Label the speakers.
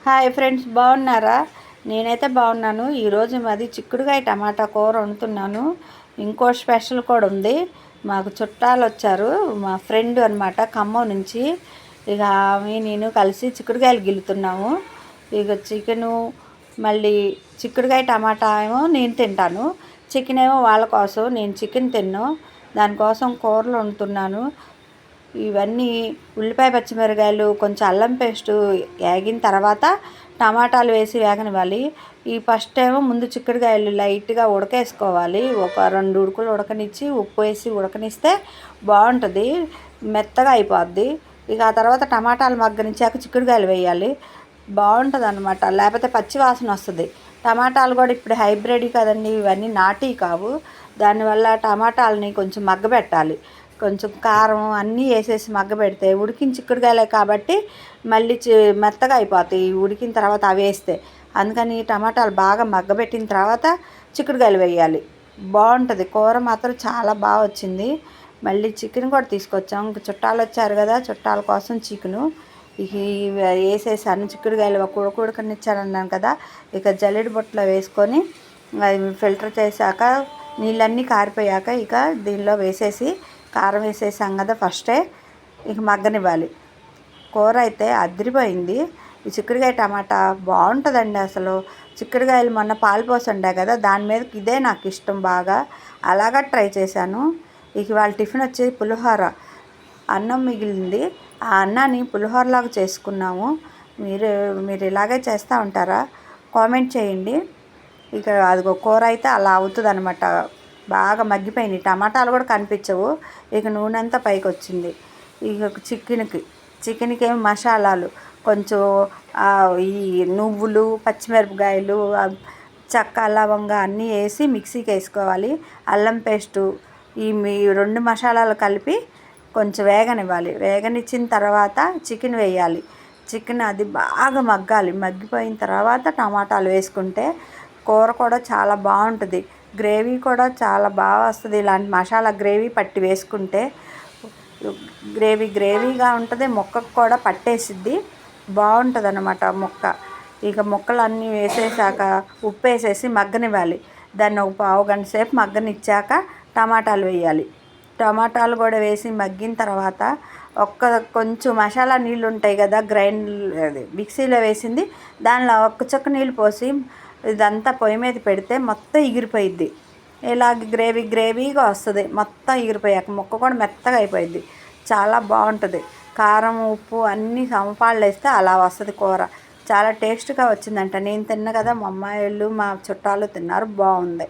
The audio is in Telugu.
Speaker 1: హాయ్ ఫ్రెండ్స్, బాగున్నారా? నేనైతే బాగున్నాను. ఈరోజు మాది చిక్కుడుకాయ టమాటా కూర వండుతున్నాను. ఇంకో స్పెషల్ కూడా ఉంది. మాకు చుట్టాలు వచ్చారు, మా ఫ్రెండ్ అనమాట, ఖమ్మం నుంచి. ఇక ఆమె నేను కలిసి చిక్కుడుకాయలు గిల్లుతున్నాము. ఇక చికెను, మళ్ళీ చిక్కుడుకాయ టమాటా ఏమో నేను తింటాను, చికెన్ ఏమో వాళ్ళ కోసం, నేను చికెన్ తిన్నాను. దానికోసం కూరలు వండుతున్నాను. ఇవన్నీ ఉల్లిపాయ పచ్చిమిరకాయలు కొంచెం అల్లం పేస్టు వేగిన తర్వాత టమాటాలు వేసి వేగనివ్వాలి. ఈ ఫస్ట్ ఏమో ముందు చిక్కుడుకాయలు లైట్గా ఉడకేసుకోవాలి. ఒక 2 ఉడుకులు ఉడకనిచ్చి ఉప్పు వేసి ఉడకనిస్తే బాగుంటుంది, మెత్తగా అయిపోద్ది. ఇక ఆ తర్వాత టమాటాలు మగ్గనిచ్చాక చిక్కుడుకాయలు వేయాలి, బాగుంటుంది అనమాట. లేకపోతే పచ్చి వాసన వస్తుంది. టమాటాలు కూడా ఇప్పుడు హైబ్రిడ్ కదండి, ఇవన్నీ నాటి కావు. దానివల్ల టమాటాలని కొంచెం మగ్గబెట్టాలి. కొంచెం కారం అన్నీ వేసేసి మగ్గబెడితే, ఉడికిన చిక్కుడుకాయలే కాబట్టి మళ్ళీ మెత్తగా అయిపోతాయి ఉడికిన తర్వాత అవి వేస్తే. అందుకని టమాటాలు బాగా మగ్గబెట్టిన తర్వాత చిక్కుడుకాయలు వేయాలి, బాగుంటుంది. కూర మాత్రం చాలా బాగా వచ్చింది. మళ్ళీ చికెన్ కూడా తీసుకొచ్చాం, ఇంక చుట్టాలు వచ్చారు కదా, చుట్టాల కోసం చికెను ఇక వేసేసాను. చిక్కుడుకాయలు ఒక ఉడకనిచ్చానన్నాను కదా, ఇక జల్లెడ బుట్టలో వేసుకొని ఫిల్టర్ చేశాక నీళ్ళన్నీ కారిపోయాక ఇక దీనిలో వేసేసి కారం వేసేసాం కదా ఫస్టే, ఇక మగ్గనివ్వాలి. కూర అయితే అదిరిపోయింది. ఈ చిక్కుడుకాయ టమాటా బాగుంటుందండి అసలు. చిక్కుడుకాయలు మొన్న పాలు పోసి ఉండే కదా, దాని మీద ఇదే నాకు ఇష్టం బాగా, అలాగా ట్రై చేశాను. ఇక వాళ్ళ టిఫిన్ వచ్చేసి పులిహోర, అన్నం మిగిలింది. ఆ అన్నాన్ని పులిహోరలాగా చేసుకున్నాము. మీరు ఇలాగే చేస్తూ ఉంటారా? కామెంట్ చేయండి. ఇక అదిగో కూర అయితే అలా అవుతుంది అనమాట. బాగా మగ్గిపోయినాయి, టమాటాలు కూడా కనిపించవు. ఇక నూనె అంతా పైకి వచ్చింది. ఇక చికెన్కి ఏమి మసాలాలు కొంచెం ఈ నువ్వులు, పచ్చిమిరపకాయలు, చెక్క, లవంగా అన్నీ వేసి మిక్సీకి వేసుకోవాలి. అల్లం పేస్టు, ఈ 2 మసాలాలు కలిపి కొంచెం వేగనివ్వాలి. వేగనిచ్చిన తర్వాత చికెన్ వేయాలి. చికెన్ అది బాగా మగ్గాలి. మగ్గిపోయిన తర్వాత టమాటాలు వేసుకుంటే కూర కూడా చాలా బాగుంటుంది. గ్రేవీ కూడా చాలా బాగా వస్తుంది. ఇలాంటి మసాలా గ్రేవీ పట్టి వేసుకుంటే గ్రేవీగా ఉంటుంది, ముక్కకు కూడా పట్టేసిద్ది, బాగుంటుంది అన్నమాట ముక్క. ఇక ముక్కలు అన్నీ వేసేసాక ఉప్పు వేసేసి మగ్గనివ్వాలి. దాన్ని ఒక పావు గంట సేపు మగ్గనిచ్చాక టమాటాలు వేయాలి. టమాటాలు కూడా వేసి మగ్గిన తర్వాత కొంచెం మసాలా నీళ్ళు ఉంటాయి కదా, మిక్సీలో వేసింది, దానిలో ఒక్క చుక్క నీళ్ళు పోసి ఇదంతా పొయ్యి మీద పెడితే మొత్తం ఎగిరిపోయిద్ది. ఇలాగ గ్రేవీగా వస్తుంది. మొత్తం ఎగిరిపోయాక ముక్క కూడా మెత్తగా అయిపోయిద్ది, చాలా బాగుంటుంది. కారం, ఉప్పు అన్నీ సమపాళ్ళు వేస్తే అలా వస్తుంది కూర. చాలా టేస్ట్గా వచ్చిందంట. నేను తిన్నా కదా, మా అమ్మాయిలు మా చుట్టాలు తిన్నారు, బాగుంది.